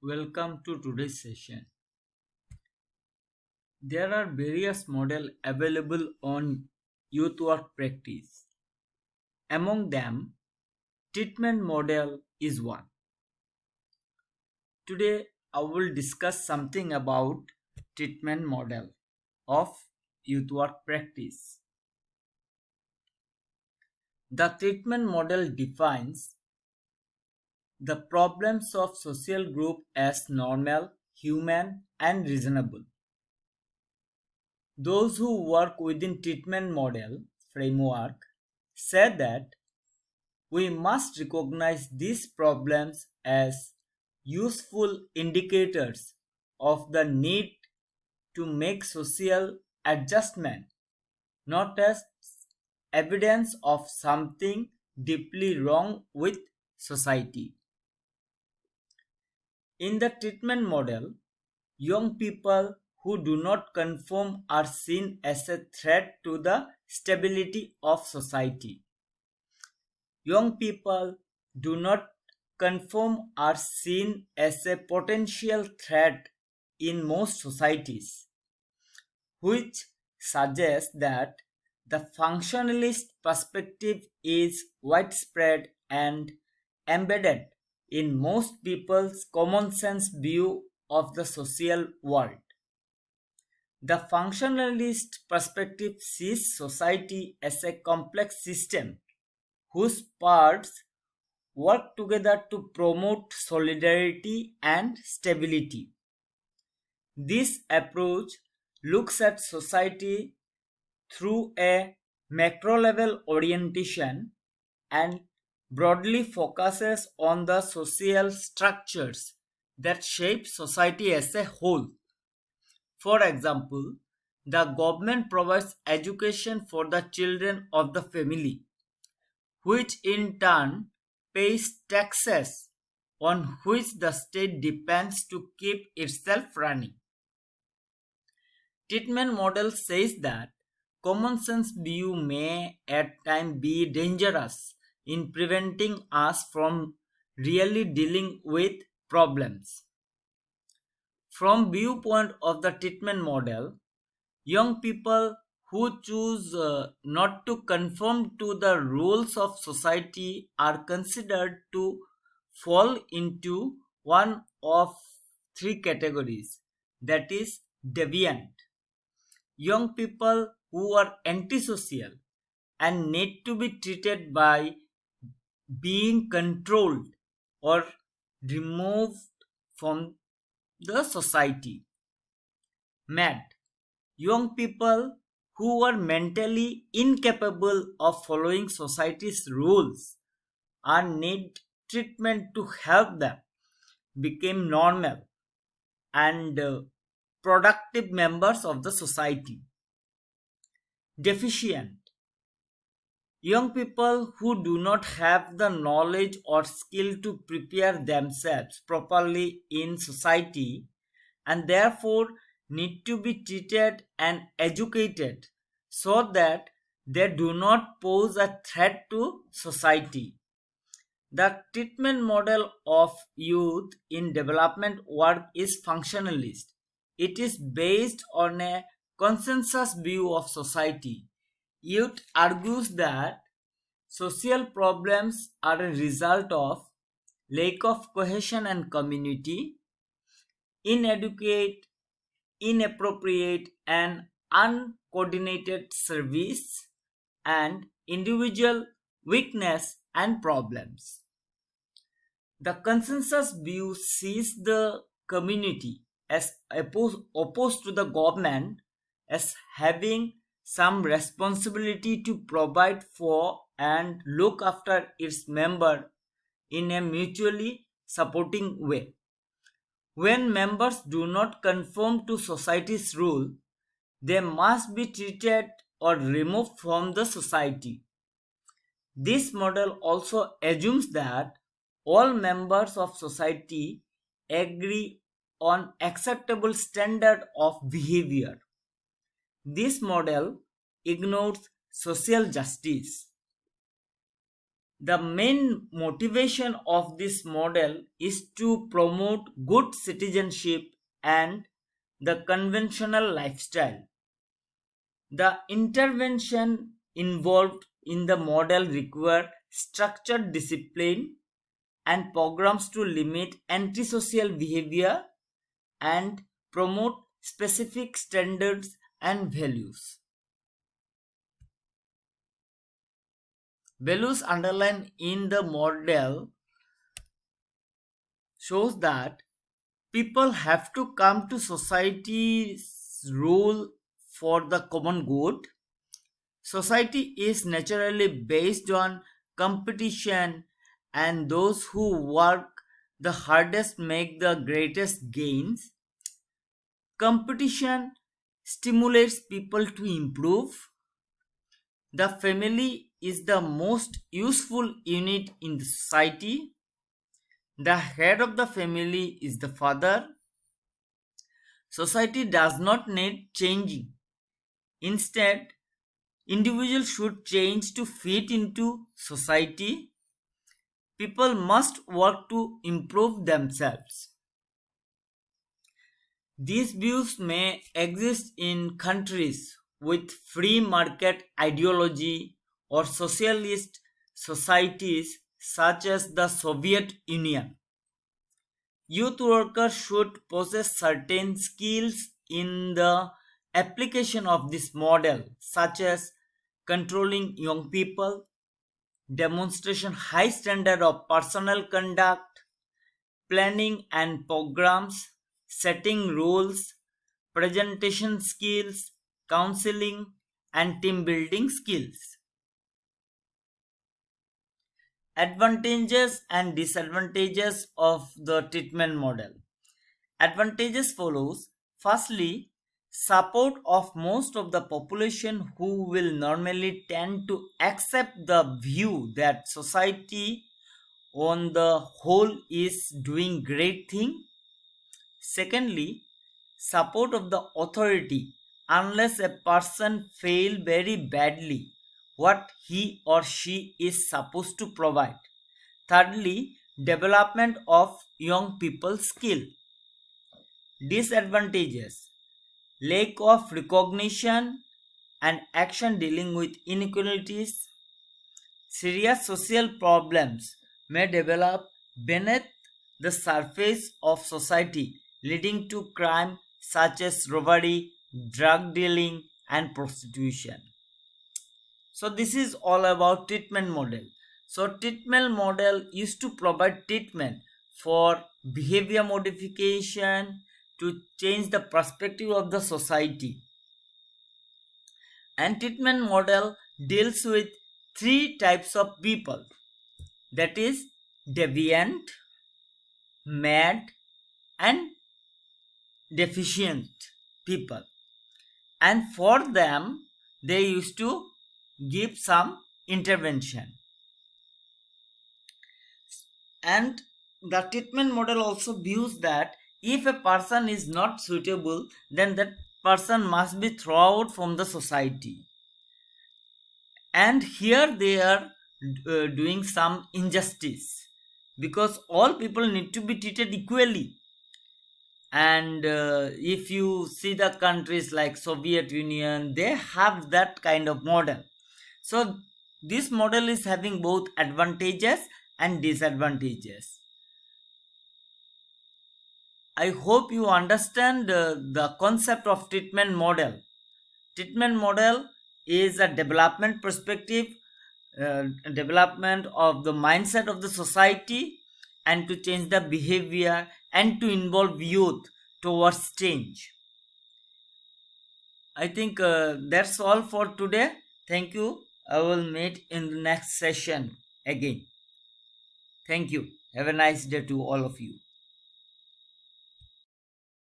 Welcome to today's session. There are various models available on youth work practice. Among them, treatment model is one. Today, I will discuss something about treatment model of youth work practice. The treatment model defines the problems of social group as normal, human, and reasonable. Those who work within treatment model framework say that we must recognize these problems as useful indicators of the need to make social adjustment, not as evidence of something deeply wrong with society. In the treatment model, young people who do not conform are seen as a threat to the stability of society. Young people do not conform are seen as a potential threat in most societies, which suggests that the functionalist perspective is widespread and embedded in most people's common sense view of the social world. The functionalist perspective sees society as a complex system whose parts work together to promote solidarity and stability. This approach looks at society through a macro level orientation and broadly focuses on the social structures that shape society as a whole. For example, the government provides education for the children of the family, which in turn pays taxes on which the state depends to keep itself running. Treatment model says that common sense view may at times be dangerous in preventing us from really dealing with problems. From viewpoint of the treatment model, young people who choose not to conform to the rules of society are considered to fall into one of three categories, that is, deviant. Young people who are antisocial and need to be treated by being controlled or removed from the society. Mad. Young people who are mentally incapable of following society's rules and need treatment to help them become normal and productive members of the society. Deficient. Young people who do not have the knowledge or skill to prepare themselves properly in society and therefore need to be treated and educated so that they do not pose a threat to society. The treatment model of youth in development work is functionalist. It is based on a consensus view of society. Youth argues that social problems are a result of lack of cohesion and community, inadequate, inappropriate, and uncoordinated service, and individual weakness and problems. The consensus view sees the community as opposed to the government as having some responsibility to provide for and look after its member in a mutually supporting way. When members do not conform to society's rule, they must be treated or removed from the society. This model also assumes that all members of society agree on acceptable standard of behavior. This model ignores social justice. The main motivation of this model is to promote good citizenship and the conventional lifestyle. The intervention involved in the model require structured discipline and programs to limit antisocial behavior and promote specific standards and values. Values underlined in the model shows that people have to come to society's role for the common good. Society is naturally based on competition, and those who work the hardest make the greatest gains. Competition stimulates people to improve. The family is the most useful unit in the society. The head of the family is the father. Society does not need changing. Instead, individuals should change to fit into society. People must work to improve themselves. These views may exist in countries with free market ideology or socialist societies such as the Soviet Union. Youth workers should possess certain skills in the application of this model, such as controlling young people, demonstration high standard of personal conduct, planning and programs, setting rules, presentation skills, counseling, and team building skills. Advantages and disadvantages of the treatment model. Advantages follows. Firstly, support of most of the population who will normally tend to accept the view that society on the whole is doing great thing. Secondly, support of the authority unless a person fail very badly what he or she is supposed to provide. Thirdly, development of young people's skill. Disadvantages: lack of recognition and action dealing with inequalities. Serious social problems may develop beneath the surface of society, leading to crime such as robbery, drug dealing, and prostitution. So this is all about treatment model. So treatment model used to provide treatment for behavior modification to change the perspective of the society. And treatment model deals with three types of people, that is deviant, mad, and deficient people. And for them, they used to give some intervention. And the treatment model also views that if a person is not suitable, then that person must be thrown out from the society. And here they are doing some injustice, because all people need to be treated equally. And if you see the countries like Soviet Union, they have that kind of model. So this model is having both advantages and disadvantages. I hope you understand the concept of treatment model. Treatment model is a development perspective, development of the mindset of the society, and to change the behavior and to involve youth towards change. I think that's all for today. Thank you. I will meet in the next session again. Thank you. Have a nice day to all of you.